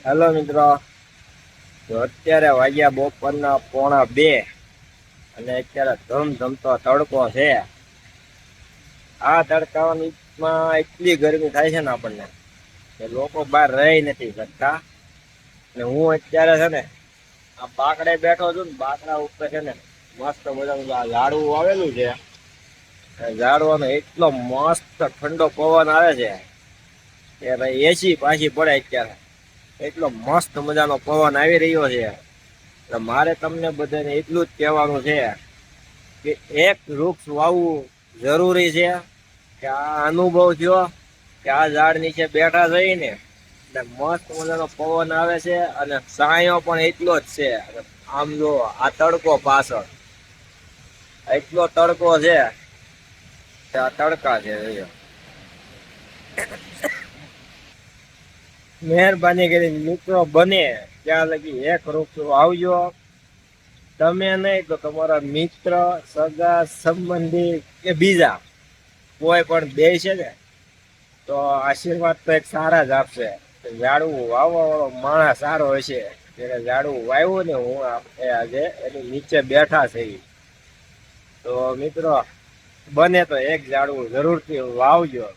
Hello મિત્રો, તો અત્યારે વાગ્યા બપોરના 1:45 અને અત્યારે ધમધમતો તડકો છે. આ તડકામાં એટલી ગરમી થાય છે ને આપણને કે લોકો બહાર રહી નથી શકતા. અને હું અત્યારે છે ને આ બાકડે બેઠો છું ને, બાકડા ઉપર છે ને મસ્ત મજાનું આ ઝાડવું આવેલું છે. ઝાડવાનો એટલો મસ્ત ઠંડો પવન આવે છે કે ભાઈ એસી પાછી પડે અત્યારે. એટલો મસ્ત મજાનો પવન આવી રહ્યો છે. મારે તમને બધાને એટલું જ કહેવાનું છે કે એક વૃક્ષ વાવવું જરૂરી છે. કે આ અનુભવ થયો કે આ ઝાડ નીચે બેઠા થઈ ને એટલે મસ્ત મજાનો પવન આવે છે અને છાંયો પણ એટલો જ છે. આમ જો આ તડકો પાછળ એટલો તડકો છે કે આ તડકા છે. મહેરબાની કરી મિત્રો બને ત્યાં લગી એક વૃક્ષ વાવજો. તમે નહીં તો તમારા મિત્ર, સગા સંબંધી કે બીજા કોઈ પણ બે છે ને તો આશીર્વાદ તો એક સારા જ આપશે. ઝાડવું વાવવા વાળો માણસ સારો હશે. એને ઝાડવું વાવ્યું ને હું આજે એની નીચે બેઠા છે. તો મિત્રો બને તો એક ઝાડવું જરૂરથી વાવજો.